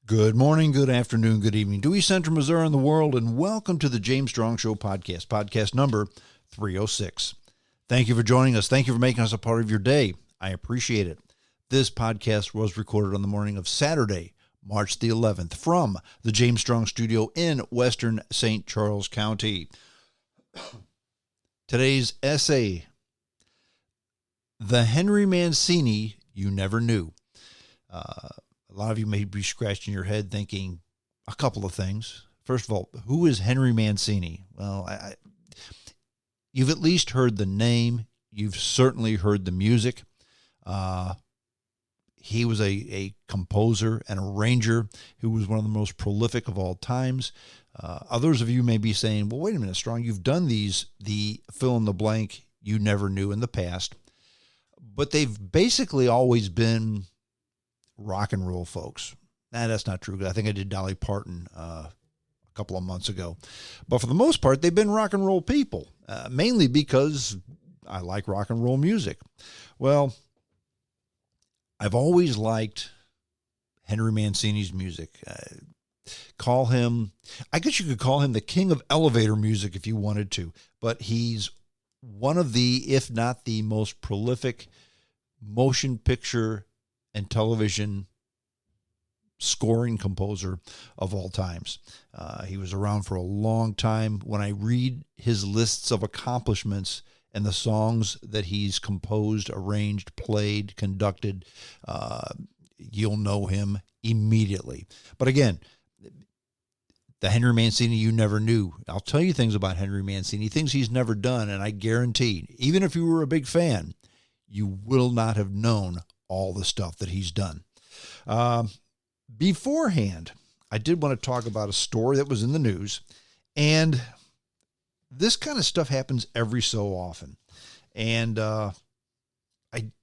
Good morning, good afternoon, good evening to East Central Missouri and the world, and welcome to the James Strong Show podcast number 306. Thank you for joining us. Thank you for making us a part of your day. I appreciate it. This podcast was recorded on the morning of Saturday, March the 11th, from the James Strong Studio in western St. Charles County. Today's essay, The Henry Mancini You Never Knew. A lot of you may be scratching your head thinking a couple of things. First of all, who is Henry Mancini? Well, you've at least heard the name. You've certainly heard the music. He was a composer and arranger who was one of the most prolific of all times. Others of you may be saying, well, wait a minute, Strong, you've done the fill in the blank you never knew in the past. But they've basically always been rock and roll folks. That's not true. I think I did Dolly Parton a couple of months ago. But for the most part, they've been rock and roll people, mainly because I like rock and roll music. Well, I've always liked Henry Mancini's music. I guess you could call him the king of elevator music if you wanted to, but he's one of the, if not the most prolific motion picture and television scoring composer of all times. He was around for a long time. When I read his lists of accomplishments and the songs that he's composed, arranged, played, conducted, you'll know him immediately. But again, the Henry Mancini you never knew. I'll tell you things about Henry Mancini, things he's never done, and I guarantee, even if you were a big fan, you will not have known all the stuff that he's done. Beforehand, I did want to talk about a story that was in the news, and this kind of stuff happens every so often. And I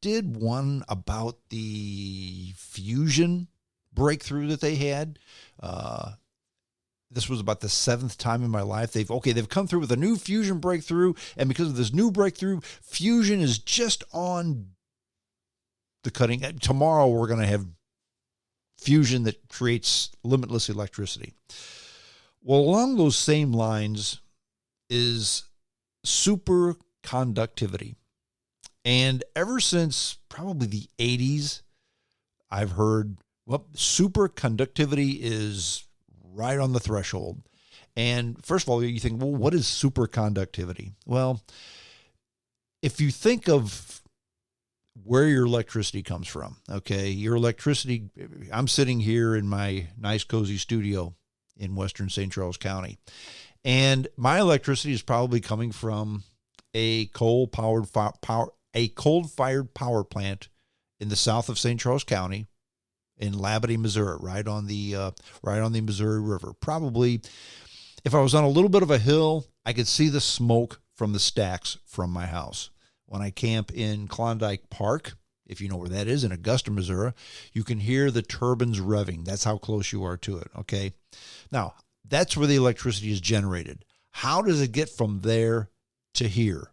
did one about the fusion breakthrough that they had. This was about the seventh time in my life. They've come through with a new fusion breakthrough, and because of this new breakthrough, fusion is just on the cutting. Tomorrow we're going to have fusion that creates limitless electricity. Well, along those same lines is superconductivity. And ever since probably the 80s, I've heard, well, superconductivity is right on the threshold. And first of all, you think, well, what is superconductivity? Well, if you think of where your electricity comes from, okay, your electricity, I'm sitting here in my nice cozy studio in western St. Charles County, and my electricity is probably coming from a coal-fired power plant in the south of St. Charles County in Labadie, Missouri, right on the Missouri River. Probably, if I was on a little bit of a hill, I could see the smoke from the stacks from my house. When I camp in Klondike Park, if you know where that is, in Augusta, Missouri, you can hear the turbines revving. That's how close you are to it, okay? Now, that's where the electricity is generated. How does it get from there to here?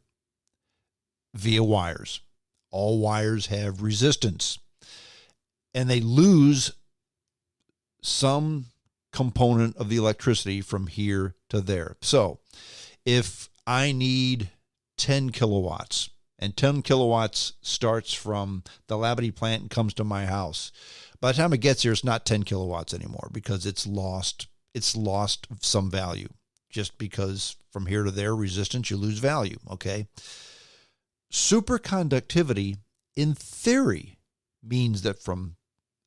Via wires. All wires have resistance, and they lose some component of the electricity from here to there. So, if I need 10 kilowatts, and 10 kilowatts starts from the Labadie plant and comes to my house, by the time it gets here, it's not 10 kilowatts anymore because it's lost some value. Just because from here to there, resistance, you lose value, okay? Superconductivity, in theory, means that from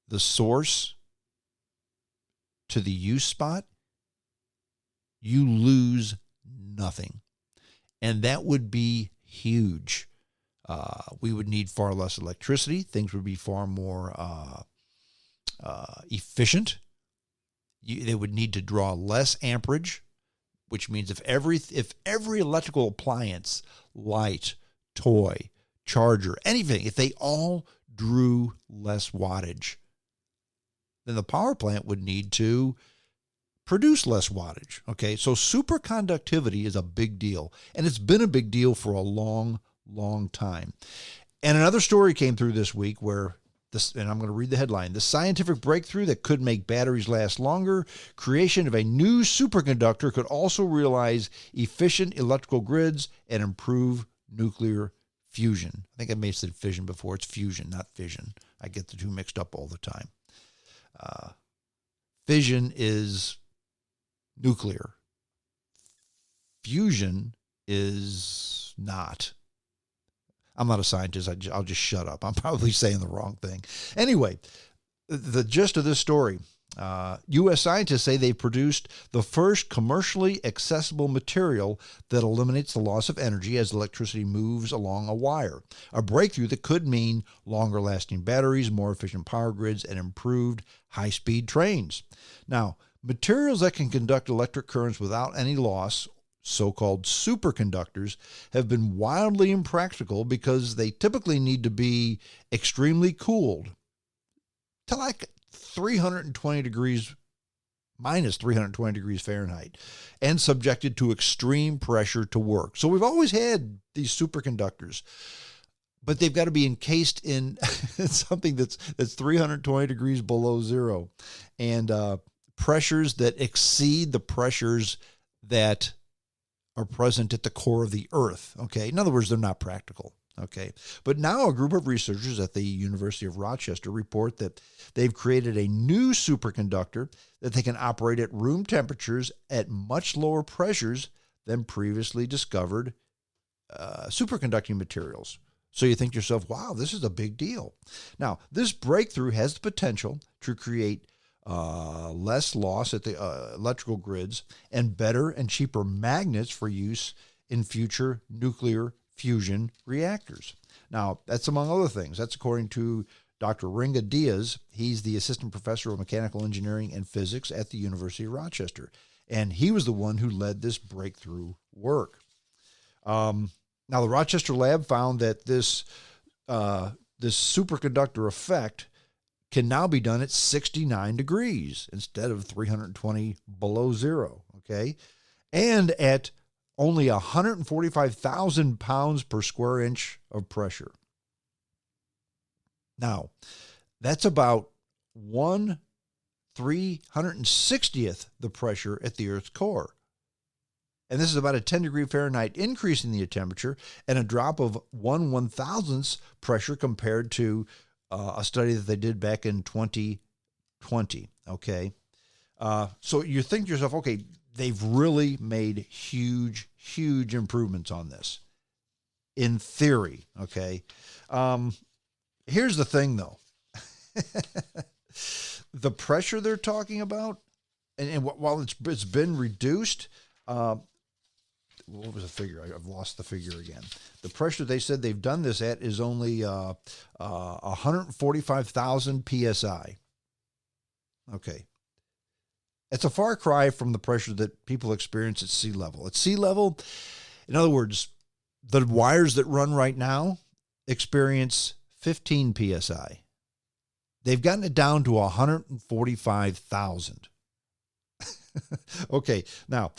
the source to the use spot, you lose nothing. And that would be huge. We would need far less electricity. Things would be far more efficient. They would need to draw less amperage, which means if every electrical appliance, light, toy, charger, anything, if they all drew less wattage, then the power plant would need to produce less wattage. Okay, so superconductivity is a big deal, and it's been a big deal for a long, long time. And another story came through this week where And I'm going to read the headline, the scientific breakthrough that could make batteries last longer, creation of a new superconductor could also realize efficient electrical grids and improve nuclear fusion. I think I may have said fission before. It's fusion, not fission. I get the two mixed up all the time. Fission is nuclear. Fusion is not. I'm not a scientist. I'll just shut up. I'm probably saying the wrong thing. Anyway, the gist of this story, U.S. scientists say they produced the first commercially accessible material that eliminates the loss of energy as electricity moves along a wire, a breakthrough that could mean longer-lasting batteries, more efficient power grids, and improved high-speed trains. Now, materials that can conduct electric currents without any loss, so-called superconductors, have been wildly impractical because they typically need to be extremely cooled to like 320 degrees, minus 320 degrees Fahrenheit, and subjected to extreme pressure to work. So we've always had these superconductors, but they've got to be encased in something that's 320 degrees below zero, and pressures that exceed the pressures that are present at the core of the Earth. Okay, in other words, they're not practical. Okay, but now a group of researchers at the University of Rochester report that they've created a new superconductor that they can operate at room temperatures at much lower pressures than previously discovered superconducting materials. So you think to yourself, wow, this is a big deal. Now, this breakthrough has the potential to create less loss at the electrical grids and better and cheaper magnets for use in future nuclear fusion reactors. Now, that's among other things. That's according to Dr. Ringa Diaz. He's the assistant professor of mechanical engineering and physics at the University of Rochester. And he was the one who led this breakthrough work. Now, the Rochester lab found that this superconductor effect can now be done at 69 degrees instead of 320 below zero, okay? And at only 145,000 pounds per square inch of pressure. Now, that's about 1/360th the pressure at the Earth's core. And this is about a 10 degree Fahrenheit increase in the temperature and a drop of 1/1000th pressure compared to a study that they did back in 2020, okay? So you think to yourself, okay, they've really made huge, huge improvements on this, in theory, okay? Here's the thing, though. The pressure they're talking about, and while it's been reduced, what was the figure? I've lost the figure again. The pressure they said they've done this at is only 145,000 PSI. Okay. It's a far cry from the pressure that people experience at sea level. At sea level, in other words, the wires that run right now experience 15 PSI. They've gotten it down to 145,000. Okay, now,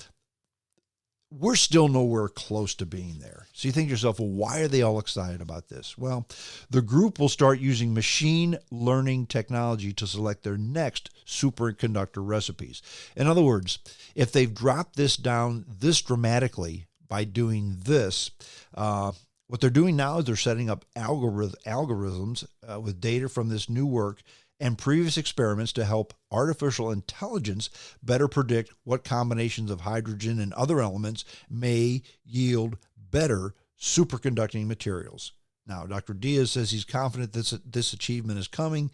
we're still nowhere close to being there. So you think to yourself, well, why are they all excited about this? Well, the group will start using machine learning technology to select their next superconductor recipes. In other words, if they've dropped this down this dramatically by doing this, what they're doing now is they're setting up algorithms with data from this new work and previous experiments to help artificial intelligence better predict what combinations of hydrogen and other elements may yield better superconducting materials. Now, Dr. Diaz says he's confident this achievement is coming.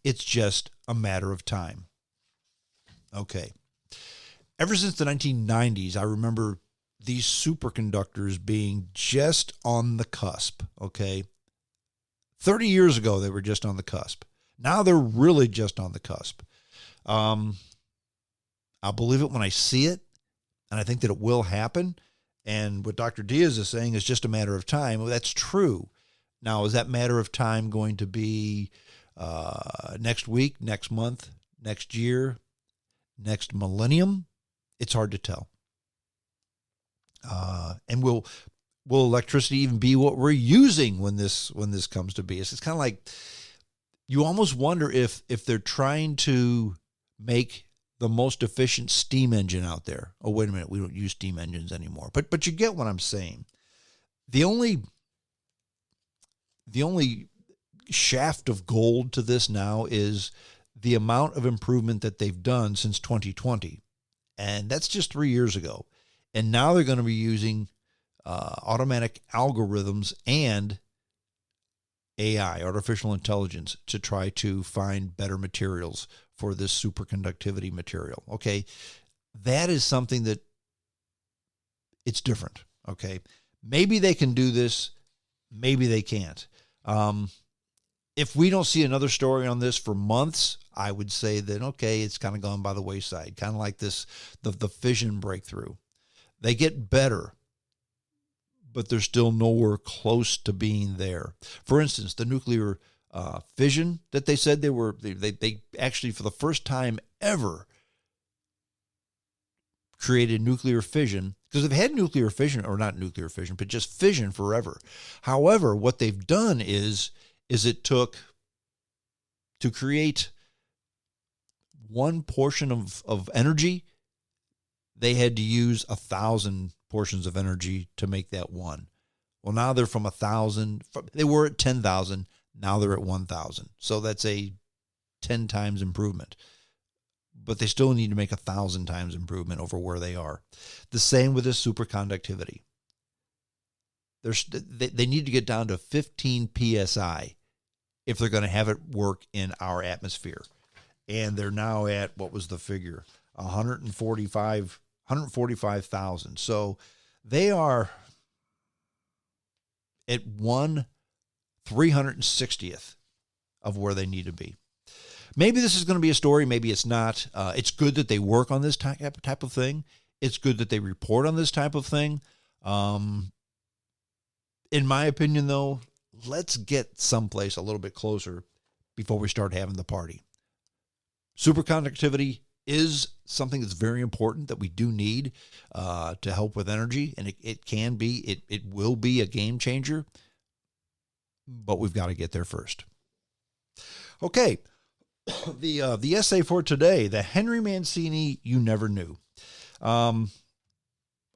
It's just a matter of time. Okay. Ever since the 1990s, I remember these superconductors being just on the cusp, okay? 30 years ago, they were just on the cusp. Now they're really just on the cusp. I'll believe it when I see it, and I think that it will happen. And what Dr. Diaz is saying is just a matter of time. Well, that's true. Now, is that matter of time going to be next week, next month, next year, next millennium? It's hard to tell. And will electricity even be what we're using when this comes to be? It's kind of like, you almost wonder if they're trying to make the most efficient steam engine out there. Oh, wait a minute, we don't use steam engines anymore. But you get what I'm saying. The only shaft of gold to this now is the amount of improvement that they've done since 2020. And that's just 3 years ago. And now they're going to be using automatic algorithms and AI, artificial intelligence, to try to find better materials for this superconductivity material. Okay. That is something that it's different. Okay. Maybe they can do this. Maybe they can't. If we don't see another story on this for months, I would say that, okay, it's kind of gone by the wayside, kind of like this, the fission breakthrough. They get better, but they're still nowhere close to being there. For instance, the nuclear fission that they said they actually, for the first time ever, created nuclear fission, because they've had nuclear fission, or not nuclear fission, but just fission forever. However, what they've done is it took, to create one portion of energy, they had to use 1,000 portions of energy to make that one. Well, now they're from 1,000. They were at 10,000. Now they're at 1,000. So that's a 10 times improvement. But they still need to make 1,000 times improvement over where they are. The same with this superconductivity. They need to get down to 15 psi if they're going to have it work in our atmosphere. And they're now at, what was the figure? 145,000. So they are at 1/360th of where they need to be. Maybe this is going to be a story. Maybe it's not. It's good that they work on this type of thing. It's good that they report on this type of thing. In my opinion, though, let's get someplace a little bit closer before we start having the party. Superconductivity is something that's very important that we do need to help with energy, and it will be a game changer, but we've got to get there first. Okay, the essay for today, the Henry Mancini You Never Knew.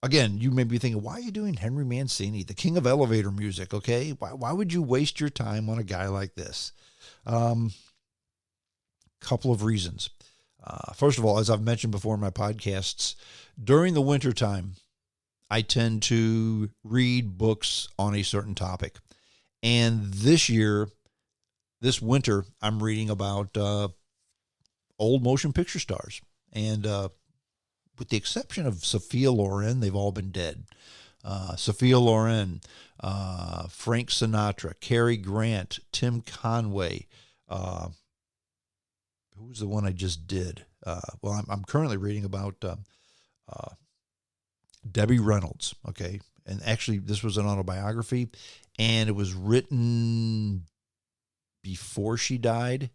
Again, you may be thinking, why are you doing Henry Mancini, the king of elevator music? Okay, why would you waste your time on a guy like this? Couple of reasons. First of all, as I've mentioned before in my podcasts, during the wintertime, I tend to read books on a certain topic. And this winter, I'm reading about old motion picture stars. And with the exception of Sophia Loren, they've all been dead. Sophia Loren, Frank Sinatra, Cary Grant, Tim Conway. Who was the one I just did? Well, I'm currently reading about Debbie Reynolds, okay? And actually, this was an autobiography, and it was written before she died,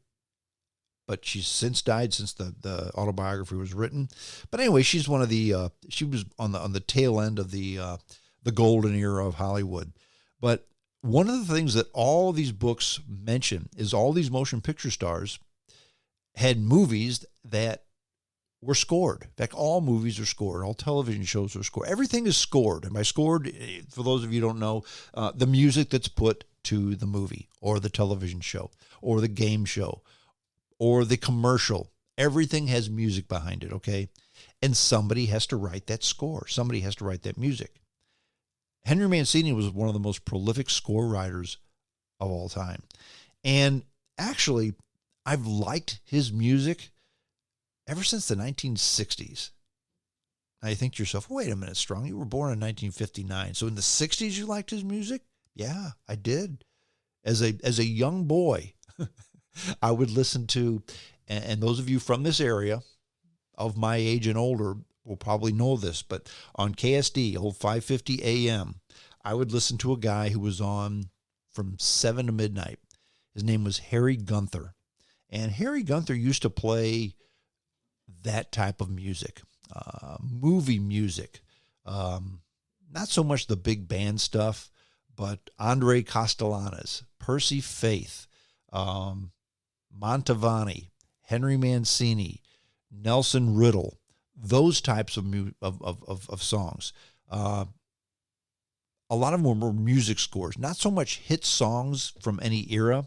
but she's since died since the autobiography was written. But anyway, she's one of the, she was on the tail end of the golden era of Hollywood. But one of the things that all of these books mention is all these motion picture stars had movies that were scored. In fact, all movies are scored. All television shows are scored. Everything is scored. And by scored, for those of you who don't know, the music that's put to the movie or the television show or the game show or the commercial. Everything has music behind it, okay? And somebody has to write that score. Somebody has to write that music. Henry Mancini was one of the most prolific score writers of all time. And actually, I've liked his music ever since the 1960s. Now you think to yourself, wait a minute, Strong, you were born in 1959. So in the 60s you liked his music? Yeah, I did. As a young boy, I would listen to, and those of you from this area of my age and older will probably know this, but on KSD, old 550 AM, I would listen to a guy who was on from 7 to midnight. His name was Harry Gunther. And Harry Gunther used to play that type of music, movie music, not so much the big band stuff, but Andre Castellanos, Percy Faith, Mantovani, Henry Mancini, Nelson Riddle, those types of songs. A lot of them were music scores, not so much hit songs from any era,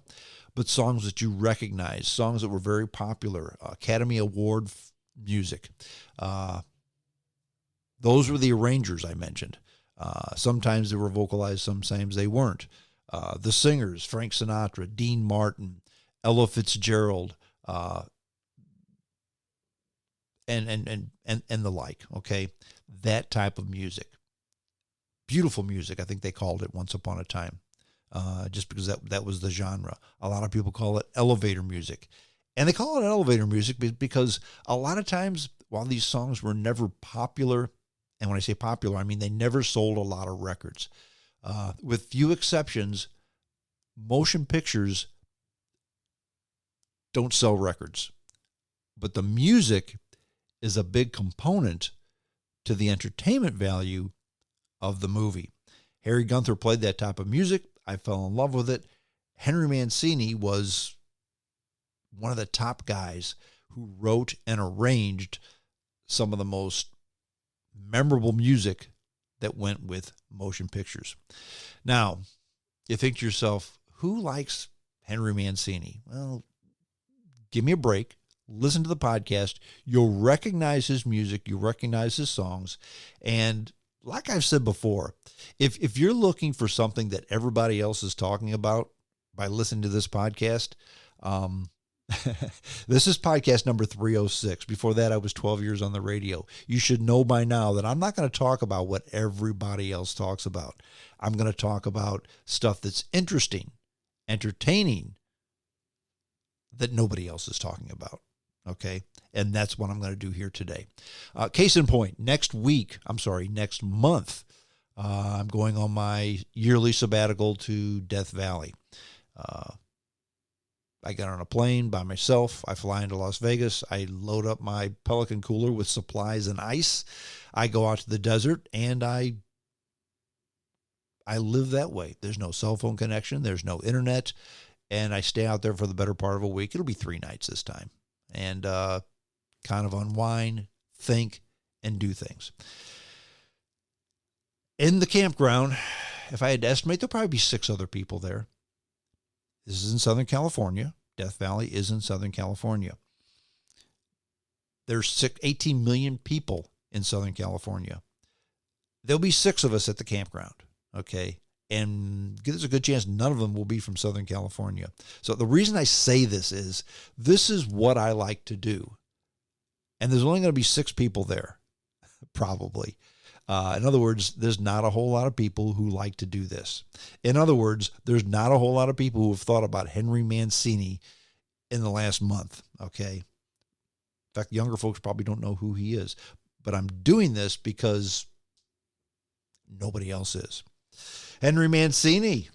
but songs that you recognize, songs that were very popular, Academy Award music. Those were the arrangers I mentioned. Sometimes they were vocalized, sometimes they weren't. The singers, Frank Sinatra, Dean Martin, Ella Fitzgerald, and the like, okay? That type of music. Beautiful music, I think they called it once upon a time, just because that was the genre. A lot of people call it elevator music. And they call it elevator music because a lot of times, while these songs were never popular, and when I say popular, I mean they never sold a lot of records. With few exceptions, motion pictures don't sell records. But the music is a big component to the entertainment value of the movie. Harry Gunther played that type of music. I fell in love with it. Henry Mancini was one of the top guys who wrote and arranged some of the most memorable music that went with motion pictures. Now, you think to yourself, who likes Henry Mancini? Well, give me a break. Listen to the podcast. You'll recognize his music. You'll recognize his songs. And like I've said before, if you're looking for something that everybody else is talking about by listening to this podcast, this is podcast number 306. Before that, I was 12 years on the radio. You should know by now that I'm not going to talk about what everybody else talks about. I'm going to talk about stuff that's interesting, entertaining, that nobody else is talking about. Okay? And that's what I'm going to do here today. Case in point, next month, I'm going on my yearly sabbatical to Death Valley. I get on a plane by myself. I fly into Las Vegas. I load up my Pelican cooler with supplies and ice. I go out to the desert, and I live that way. There's no cell phone connection. There's no internet. And I stay out there for the better part of a week. It'll be 3 nights this time. And kind of unwind, think, and do things. In the campground, if I had to estimate, there'll probably be 6 other people there. This is in Southern California. Death Valley is in Southern California. There's 18 million people in Southern California. There'll be 6 of us at the campground, okay? And there's a good chance none of them will be from Southern California. So the reason I say this is what I like to do. And there's only going to be 6 people there, probably. In other words, there's not a whole lot of people who like to do this. In other words, there's not a whole lot of people who have thought about Henry Mancini in the last month, okay? In fact, younger folks probably don't know who he is. But I'm doing this because nobody else is. Henry Mancini,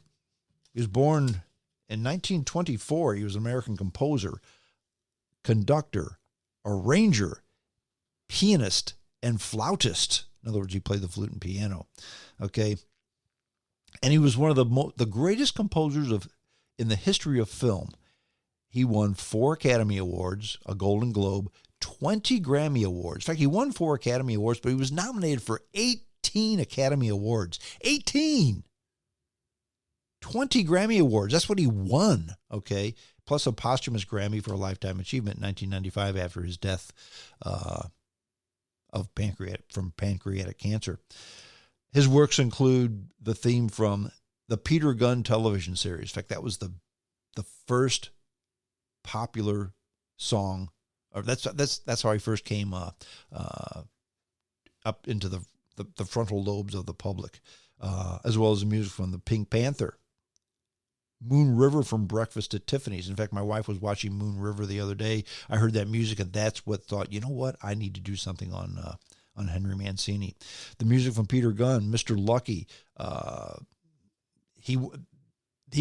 he was born in 1924. He was an American composer, conductor, arranger, pianist, and flautist. In other words, he played the flute and piano, okay? And he was one of the greatest composers in the history of film. He won 4 Academy Awards, a Golden Globe, 20 Grammy Awards. In fact, he won 4 Academy Awards, but he was nominated for 18 Academy Awards. 18! 20 Grammy Awards. That's what he won, okay? Plus a posthumous Grammy for a Lifetime Achievement in 1995 after his death from pancreatic cancer. His works include the theme from the Peter Gunn television series. In fact, that was the first popular song, or that's how he first came up into the frontal lobes of the public, as well as the music from the Pink Panther. Moon River from Breakfast at Tiffany's. In fact, my wife was watching Moon River the other day. I heard that music, and that's what thought, you know what? I need to do something on Henry Mancini. The music from Peter Gunn, Mr. Lucky. He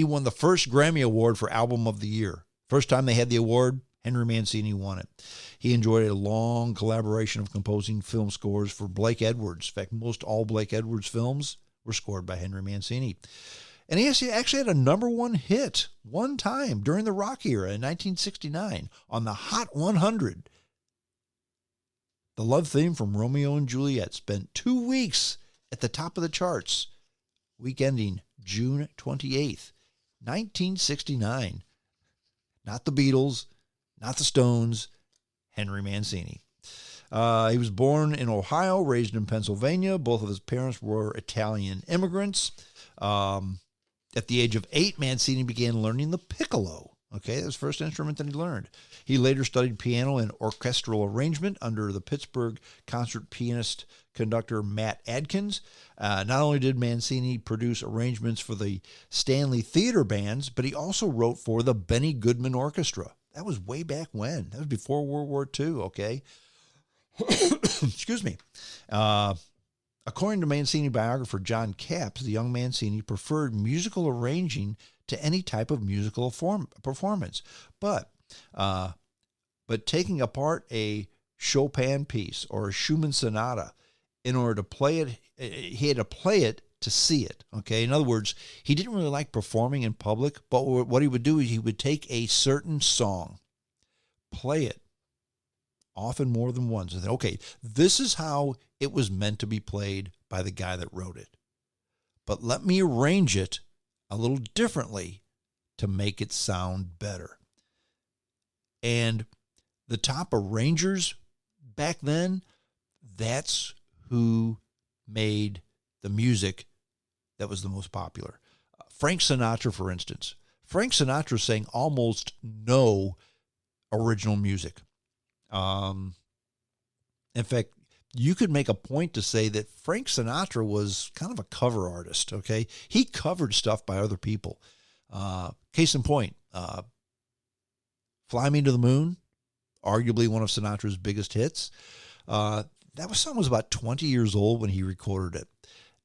won the first Grammy Award for Album of the Year. First time they had the award, Henry Mancini won it. He enjoyed a long collaboration of composing film scores for Blake Edwards. In fact, most all Blake Edwards films were scored by Henry Mancini. And he actually had a number one hit one time during the rock era in 1969 on the Hot 100. The love theme from Romeo and Juliet spent 2 weeks at the top of the charts, week ending June 28th, 1969. Not the Beatles, not the Stones, Henry Mancini. He was born in Ohio, raised in Pennsylvania. Both of his parents were Italian immigrants. At the age of 8, Mancini began learning the piccolo. Okay, that was the first instrument that he learned. He later studied piano and orchestral arrangement under the Pittsburgh concert pianist conductor Matt Adkins. Not only did Mancini produce arrangements for the Stanley Theater bands, but he also wrote for the Benny Goodman Orchestra. That was way back when. That was before World War II, okay? Excuse me. According to Mancini biographer John Capps, the young Mancini preferred musical arranging to any type of musical performance. But taking apart a Chopin piece or a Schumann sonata, in order to play it, he had to play it to see it. Okay, in other words, he didn't really like performing in public, but what he would do is he would take a certain song, play it, often more than once, and then, okay, this is how it was meant to be played by the guy that wrote it. But let me arrange it a little differently to make it sound better. And the top arrangers back then, that's who made the music that was the most popular. Frank Sinatra, for instance. Frank Sinatra sang almost no original music. In fact, you could make a point to say that Frank Sinatra was kind of a cover artist, okay? He covered stuff by other people. Case in point, Fly Me to the Moon, arguably one of Sinatra's biggest hits. That song was about 20 years old when he recorded it.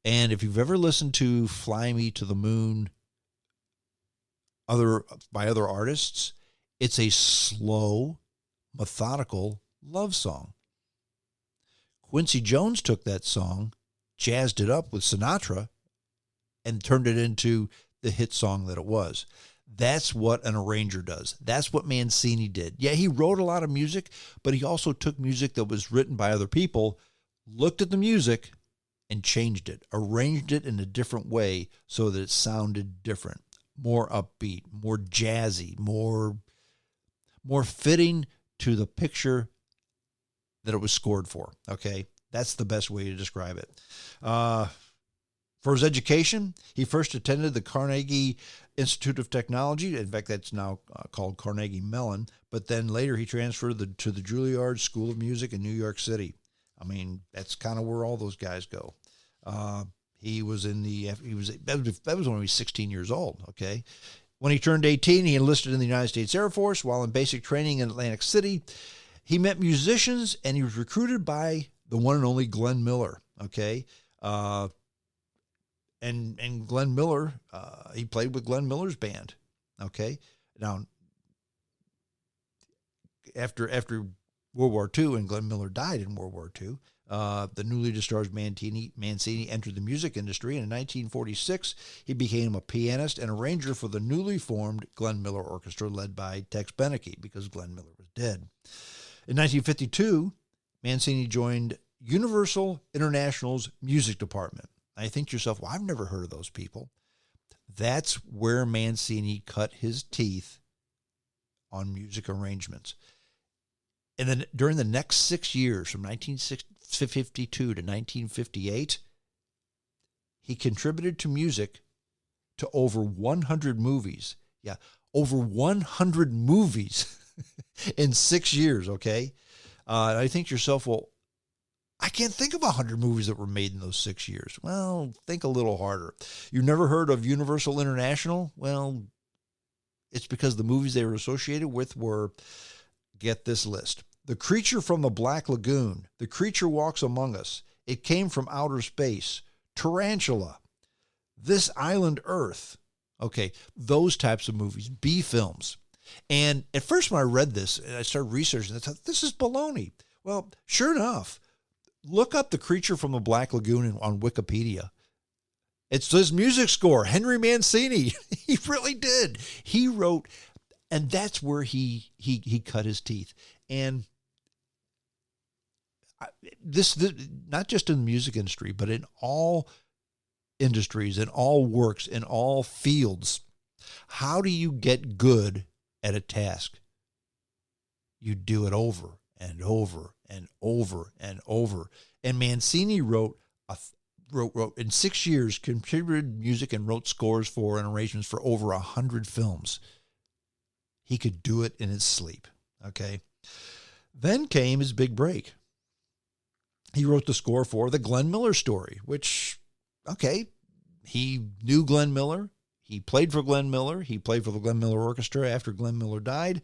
And if you've ever listened to Fly Me to the Moon by other artists, it's a slow, methodical love song. Quincy Jones took that song, jazzed it up with Sinatra, and turned it into the hit song that it was. That's what an arranger does. That's what Mancini did. Yeah, he wrote a lot of music, but he also took music that was written by other people, looked at the music, and changed it, arranged it in a different way so that it sounded different, more upbeat, more jazzy, more fitting to the picture that it was scored for. Okay, that's the best way to describe it. For his education, he first attended the Carnegie Institute of Technology. In fact, that's now called Carnegie Mellon. But then later he transferred to the Juilliard School of Music in New York City. I mean, that's kind of where all those guys go. That was when he was 16 years old. Okay, when he turned 18, he enlisted in the United States Air Force. While in basic training in Atlantic City, he met musicians and he was recruited by the one and only Glenn Miller. Okay. And Glenn Miller, he played with Glenn Miller's band. Okay. Now, after World War II and Glenn Miller died in World War II, the newly discharged Mancini entered the music industry. And in 1946, he became a pianist and arranger for the newly formed Glenn Miller Orchestra led by Tex Beneke because Glenn Miller was dead. In 1952, Mancini joined Universal International's music department. I think to yourself, well, I've never heard of those people. That's where Mancini cut his teeth on music arrangements. And then during the next 6 years, from 1952 to 1958, he contributed to music to over 100 movies. Yeah, over 100 movies in 6 years, okay? And I think to yourself, well, I can't think of 100 movies that were made in those 6 years. Well, think a little harder. You never heard of Universal International? Well, it's because the movies they were associated with were, get this list: The Creature from the Black Lagoon, The Creature Walks Among Us, It Came from Outer Space, Tarantula, This Island Earth. Okay, those types of movies, B films. And at first when I read this, and I started researching, I thought, this is baloney. Well, sure enough, look up The Creature from the Black Lagoon on Wikipedia. It's his music score, Henry Mancini. He really did. He wrote, and that's where he cut his teeth. And this not just in the music industry, but in all industries, in all works, in all fields. How do you get good at a task? You do it over and over and over and over. And Mancini wrote in 6 years, contributed music and wrote scores for and arrangements for over 100 films. He could do it in his sleep. Okay. Then came his big break. He wrote the score for the Glenn Miller Story, which, okay, he knew Glenn Miller. He played for Glenn Miller. He played for the Glenn Miller Orchestra after Glenn Miller died.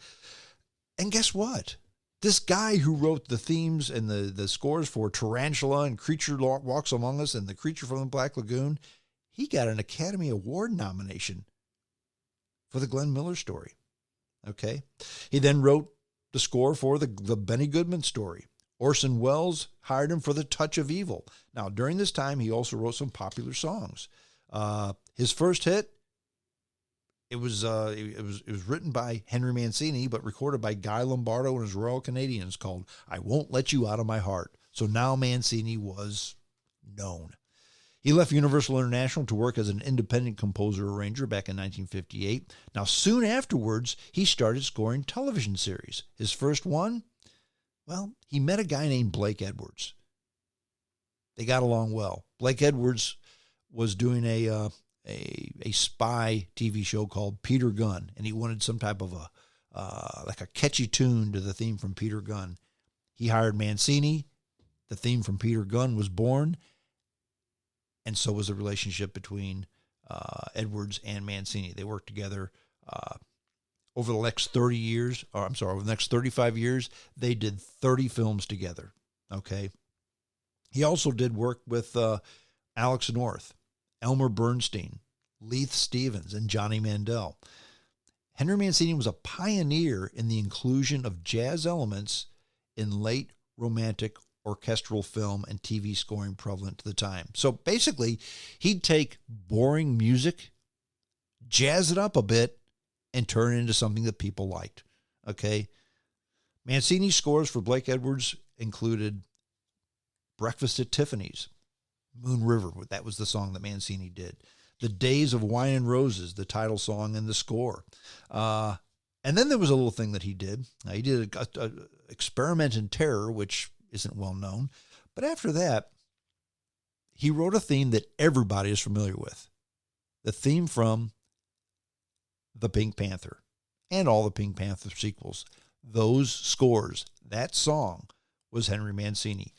And guess what? This guy who wrote the themes and the scores for Tarantula and Creature Walks Among Us and The Creature from the Black Lagoon, he got an Academy Award nomination for the Glenn Miller Story. Okay. He then wrote the score for the Benny Goodman Story. Orson Welles hired him for The Touch of Evil. Now, during this time, he also wrote some popular songs. His first hit, it was written by Henry Mancini, but recorded by Guy Lombardo and his Royal Canadians, called "I Won't Let You Out of My Heart." So now Mancini was known. He left Universal International to work as an independent composer-arranger back in 1958. Now, soon afterwards, he started scoring television series. His first one, well, he met a guy named Blake Edwards. They got along well. Blake Edwards was doing a spy TV show called Peter Gunn, and he wanted some type of like a catchy tune to the theme from Peter Gunn. He hired Mancini. The theme from Peter Gunn was born, and so was the relationship between Edwards and Mancini. They worked together over the next 30 years, or I'm sorry, over the next 35 years. They did 30 films together. Okay. He also did work with Alex North, Elmer Bernstein, Leith Stevens, and Johnny Mandel. Henry Mancini was a pioneer in the inclusion of jazz elements in late romantic orchestral film and TV scoring prevalent to the time. So basically, he'd take boring music, jazz it up a bit, and turn it into something that people liked. Okay? Mancini's scores for Blake Edwards included Breakfast at Tiffany's, Moon River, that was the song that Mancini did. The Days of Wine and Roses, the title song and the score. And then there was a little thing that he did. He did a Experiment in Terror, which isn't well known. But after that, he wrote a theme that everybody is familiar with. The theme from the Pink Panther and all the Pink Panther sequels. Those scores, that song, was Henry Mancini.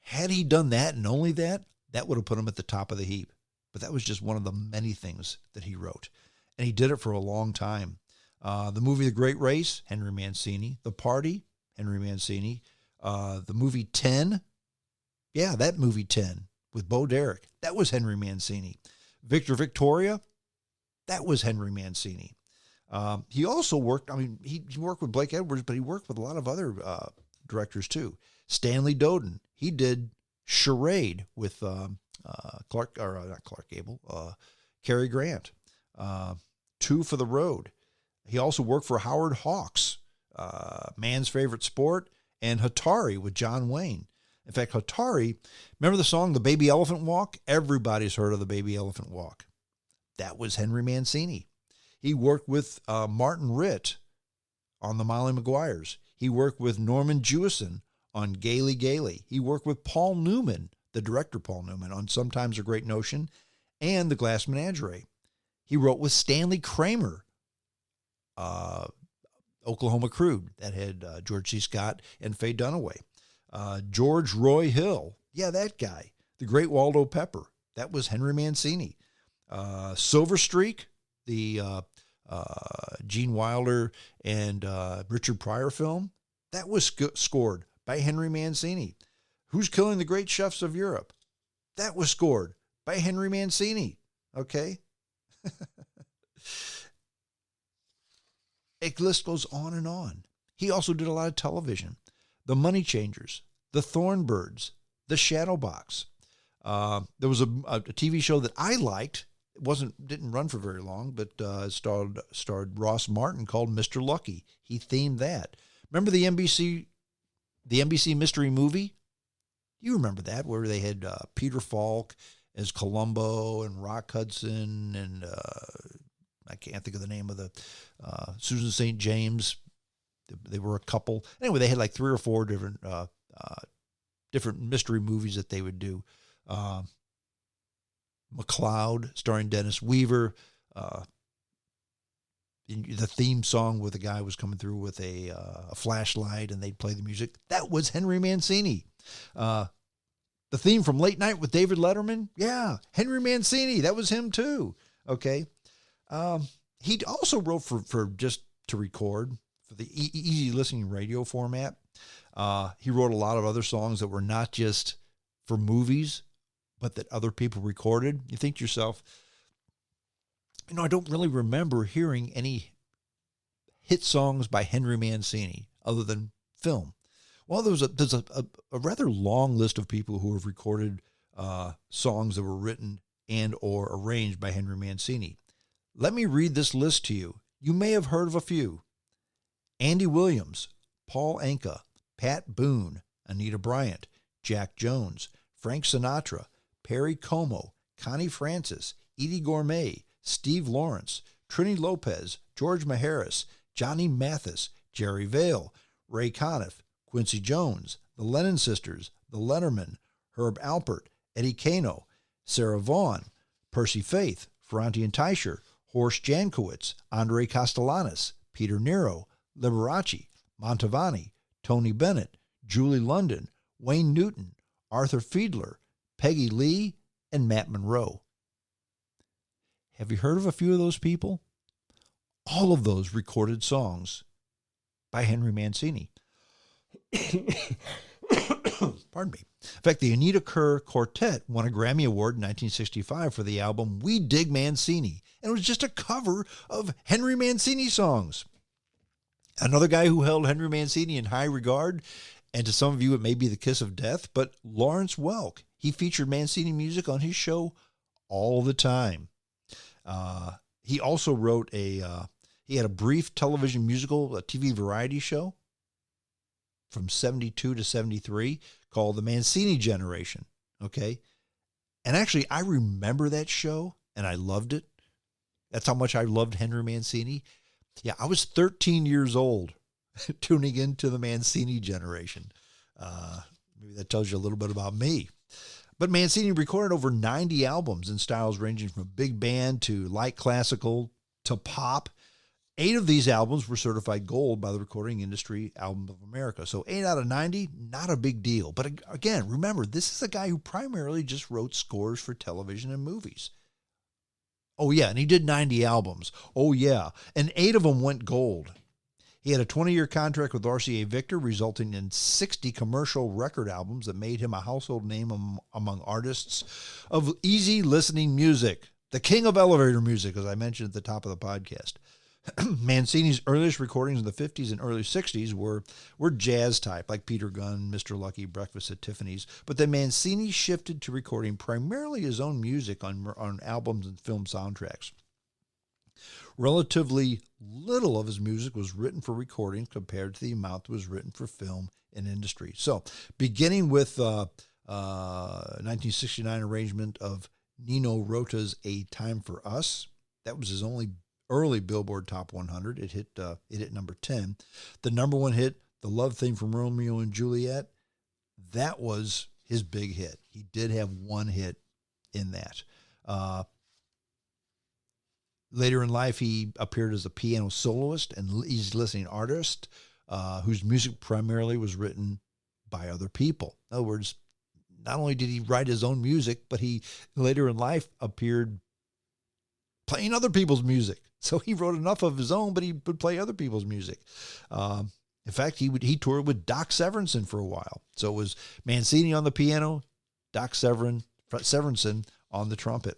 Had he done that and only that, that would have put him at the top of the heap. But that was just one of the many things that he wrote. And he did it for a long time. The movie The Great Race, Henry Mancini. The Party, Henry Mancini. The movie 10, yeah, that movie 10 with Bo Derek, that was Henry Mancini. Victor Victoria, that was Henry Mancini. He also worked, he worked with Blake Edwards, but he worked with a lot of other directors too. Stanley Doden, he did Charade with Cary Grant. Two for the Road. He also worked for Howard Hawks, Man's Favorite Sport, and Hatari with John Wayne. In fact, Hatari, remember the song The Baby Elephant Walk? Everybody's heard of The Baby Elephant Walk. That was Henry Mancini. He worked with Martin Ritt on The Molly Maguires. He worked with Norman Jewison on Gaily Gaily. He worked with Paul Newman, the director Paul Newman, on Sometimes a Great Notion and The Glass Menagerie. He wrote with Stanley Kramer, Oklahoma Crude, that had George C. Scott and Faye Dunaway. George Roy Hill, yeah, that guy. The Great Waldo Pepper, that was Henry Mancini. Silver Streak, the Gene Wilder and Richard Pryor film, that was scored by Henry Mancini. Who's Killing the Great Chefs of Europe? That was scored by Henry Mancini. Okay? The list goes on and on. He also did a lot of television. The Money Changers, The Thornbirds, The Shadow Box, There was a TV show that I liked. It didn't run for very long, but starred Ross Martin called Mr. Lucky. He themed that. Remember the NBC mystery movie? You remember that, where they had Peter Falk as Columbo and Rock Hudson and I can't think of the name of the Susan St. James. They were a couple. Anyway, they had like 3 or 4 different mystery movies that they would do. McCloud, starring Dennis Weaver. The theme song where the guy was coming through with a flashlight and they'd play the music. That was Henry Mancini. The theme from Late Night with David Letterman. Yeah, Henry Mancini. That was him too. Okay. He also wrote for just to record for the easy listening radio format. He wrote a lot of other songs that were not just for movies, but that other people recorded. You think to yourself, I don't really remember hearing any hit songs by Henry Mancini other than film. Well, there's a rather long list of people who have recorded songs that were written and or arranged by Henry Mancini. Let me read this list to you. You may have heard of a few. Andy Williams, Paul Anka, Pat Boone, Anita Bryant, Jack Jones, Frank Sinatra, Perry Como, Connie Francis, Edie Gourmet, Steve Lawrence, Trini Lopez, George Maharis, Johnny Mathis, Jerry Vale, Ray Conniff, Quincy Jones, the Lennon Sisters, the Letterman, Herb Alpert, Eddie Kano, Sarah Vaughan, Percy Faith, Ferranti and Teicher, Horst Jankowitz, Andre Castellanos, Peter Nero, Liberace, Mantovani, Tony Bennett, Julie London, Wayne Newton, Arthur Fiedler, Peggy Lee, and Matt Monroe. Have you heard of a few of those people? All of those recorded songs by Henry Mancini. Pardon me. In fact, the Anita Kerr Quartet won a Grammy Award in 1965 for the album We Dig Mancini, and it was just a cover of Henry Mancini songs. Another guy who held Henry Mancini in high regard, and to some of you it may be the kiss of death, but Lawrence Welk. He featured Mancini music on his show all the time. He also wrote he had a brief television musical, a TV variety show from 72 to 73 called The Mancini Generation. Okay. And actually, I remember that show and I loved it. That's how much I loved Henry Mancini. Yeah, I was 13 years old tuning into The Mancini Generation. Maybe that tells you a little bit about me. But Mancini recorded over 90 albums in styles ranging from big band to light classical to pop. 8 of these albums were certified gold by the Recording Industry Album of America. So 8 out of 90, not a big deal. But again, remember, this is a guy who primarily just wrote scores for television and movies. Oh, yeah, and he did 90 albums. Oh, yeah, and 8 of them went gold. He had a 20-year contract with RCA Victor, resulting in 60 commercial record albums that made him a household name among artists of easy listening music. The king of elevator music, as I mentioned at the top of the podcast. Mancini's earliest recordings in the 50s and early 60s were jazz type, like Peter Gunn, Mr. Lucky, Breakfast at Tiffany's. But then Mancini shifted to recording primarily his own music on albums and film soundtracks. Relatively little of his music was written for recording compared to the amount that was written for film and industry. So, beginning with 1969 arrangement of Nino Rota's A Time for Us, that was his only early Billboard Top 100. It hit number 10. The number 1 hit, the love theme from Romeo and Juliet, that was his big hit. He did have one hit in that. Later in life, he appeared as a piano soloist and easy listening artist whose music primarily was written by other people. In other words, not only did he write his own music, but he later in life appeared playing other people's music. So he wrote enough of his own, but he would play other people's music. In fact, he toured with Doc Severinsen for a while. So it was Mancini on the piano, Doc Severinsen on the trumpet.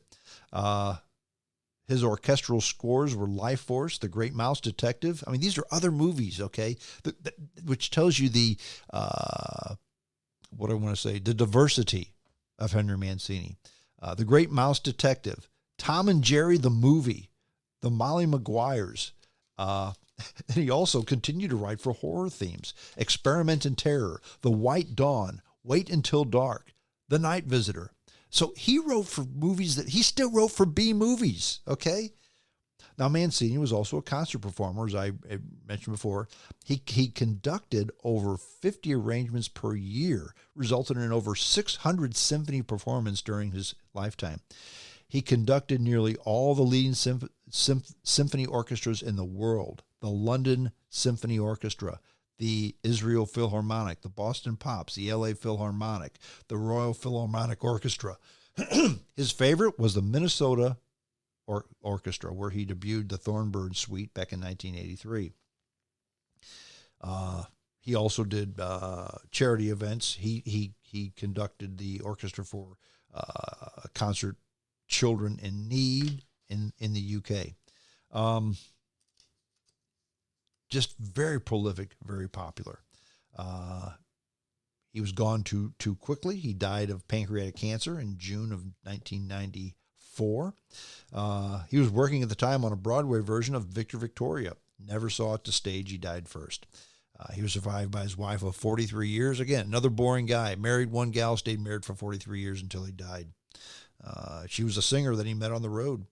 His orchestral scores were Life Force, The Great Mouse Detective. I mean, these are other movies, okay, which tells you the, the diversity of Henry Mancini. The Great Mouse Detective, Tom and Jerry the movie, the Molly Maguires. And he also continued to write for horror themes, Experiment in Terror, The White Dawn, Wait Until Dark, The Night Visitor. So he wrote for movies that he still wrote for B movies, okay? Now, Mancini was also a concert performer, as I mentioned before. He conducted over 50 arrangements per year, resulting in over 600 symphony performances during his lifetime. He conducted nearly all the leading symphony orchestras in the world: the London Symphony Orchestra, the Israel Philharmonic, the Boston Pops, the LA Philharmonic, the Royal Philharmonic Orchestra. His favorite was the Minnesota Orchestra, where he debuted the Thornbird Suite back in 1983. He also did charity events. He conducted the orchestra for concert Children in Need in the UK. Just very prolific, very popular. He was gone too quickly. He died of pancreatic cancer in June of 1994. He was working at the time on a Broadway version of Victor Victoria. Never saw it to stage. He died first. He was survived by his wife of 43 years. Again, another boring guy. Married one gal, stayed married for 43 years until he died. She was a singer that he met on the road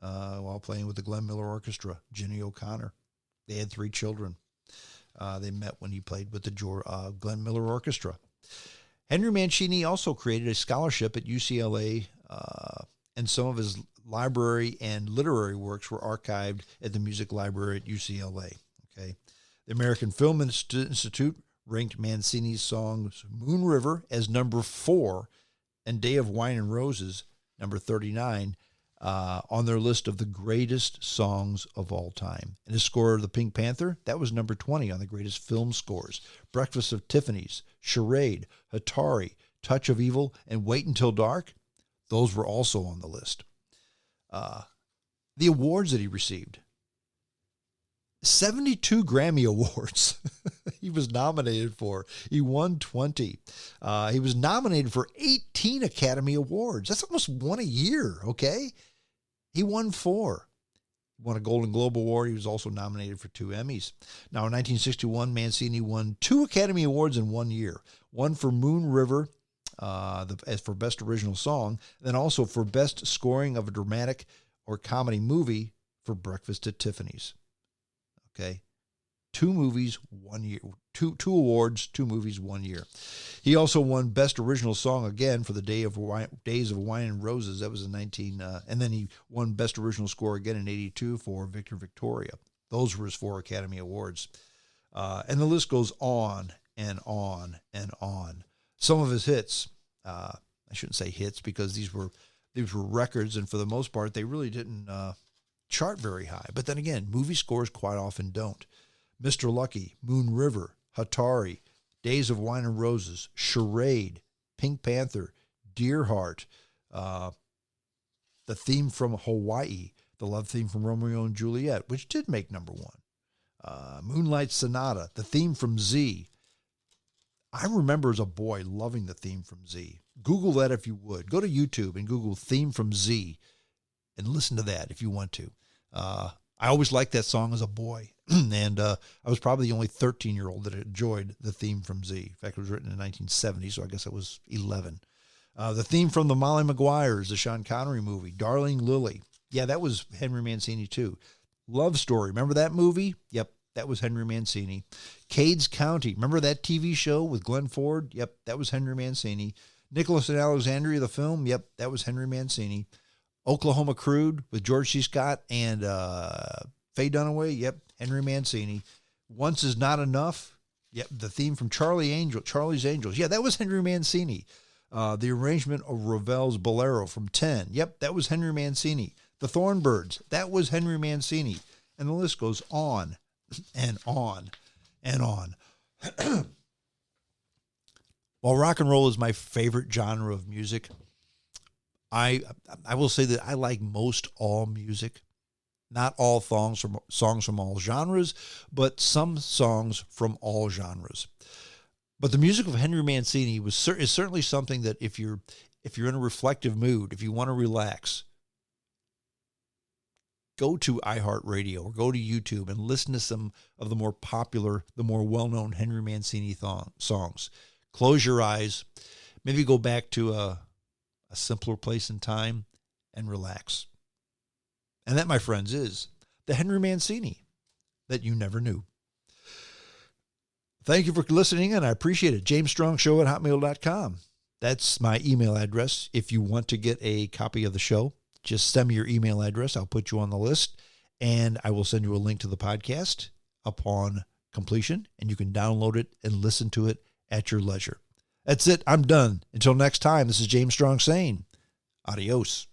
while playing with the Glenn Miller Orchestra, Ginny O'Connor. They had 3 children. They met when he played with the Glenn Miller Orchestra. Henry Mancini also created a scholarship at UCLA, and some of his library and literary works were archived at the Music Library at UCLA. Okay, the American Film Institute ranked Mancini's songs Moon River as number 4 and Day of Wine and Roses, number 39, on their list of the greatest songs of all time. And his score of the Pink Panther, that was number 20 on the greatest film scores. Breakfast of Tiffany's, Charade, Atari, Touch of Evil, and Wait Until Dark, those were also on the list. The awards that he received: 72 Grammy Awards he was nominated for. He won 20. He was nominated for 18 Academy Awards. That's almost one a year, okay? He won 4. He won a Golden Globe Award. He was also nominated for 2 Emmys. Now, in 1961, Mancini won 2 Academy Awards in 1 year. One for Moon River, as for Best Original Song, and then also for Best Scoring of a Dramatic or Comedy Movie for Breakfast at Tiffany's. Okay, 2 movies, 1 year. Two awards, 2 movies, 1 year. He also won Best Original Song again for the Days of Wine and Roses. That was in and then he won Best Original Score again in 82 for Victor Victoria. Those were his 4 Academy Awards. And the list goes on and on and on. Some of his hits, I shouldn't say hits because these were records, and for the most part, they really didn't chart very high. But then again, movie scores quite often don't. Mr. Lucky, Moon River, Atari, Days of Wine and Roses, Charade, Pink Panther, Deerheart, the theme from Hawaii, the love theme from Romeo and Juliet, which did make number 1. Moonlight Sonata, the theme from Z. I remember as a boy loving the theme from Z. Google that if you would. Go to YouTube and Google theme from Z and listen to that if you want to. I always liked that song as a boy, and I was probably the only 13-year-old that enjoyed the theme from Z. In fact, it was written in 1970, so I guess I was 11. The theme from the Molly Maguires, the Sean Connery movie, Darling Lily. Yeah, that was Henry Mancini too. Love Story, remember that movie? Yep, that was Henry Mancini. Cades County, remember that TV show with Glenn Ford? Yep, that was Henry Mancini. Nicholas and Alexandria, the film? Yep, that was Henry Mancini. Oklahoma Crude with George C. Scott and Faye Dunaway. Yep, Henry Mancini. Once Is Not Enough. Yep, the theme from Charlie's Angels. Yeah, that was Henry Mancini. The arrangement of Ravel's Bolero from 10. Yep, that was Henry Mancini. The Thornbirds. That was Henry Mancini. And the list goes on and on and on. While rock and roll is my favorite genre of music, I will say that I like most all music. Not all songs from all genres, but some songs from all genres. But the music of Henry Mancini is certainly something that if you're if you're in a reflective mood, if you want to relax, go to iHeartRadio or go to YouTube and listen to some of the more popular, the more well-known Henry Mancini songs. Close your eyes. Maybe go back to a simpler place in time and relax. And that, my friends, is the Henry Mancini that you never knew. Thank you for listening, and I appreciate it. JamesStrongShow@hotmail.com. That's my email address. If you want to get a copy of the show, just send me your email address. I'll put you on the list, and I will send you a link to the podcast upon completion, and you can download it and listen to it at your leisure. That's it. I'm done. Until next time, this is James Strong saying adios.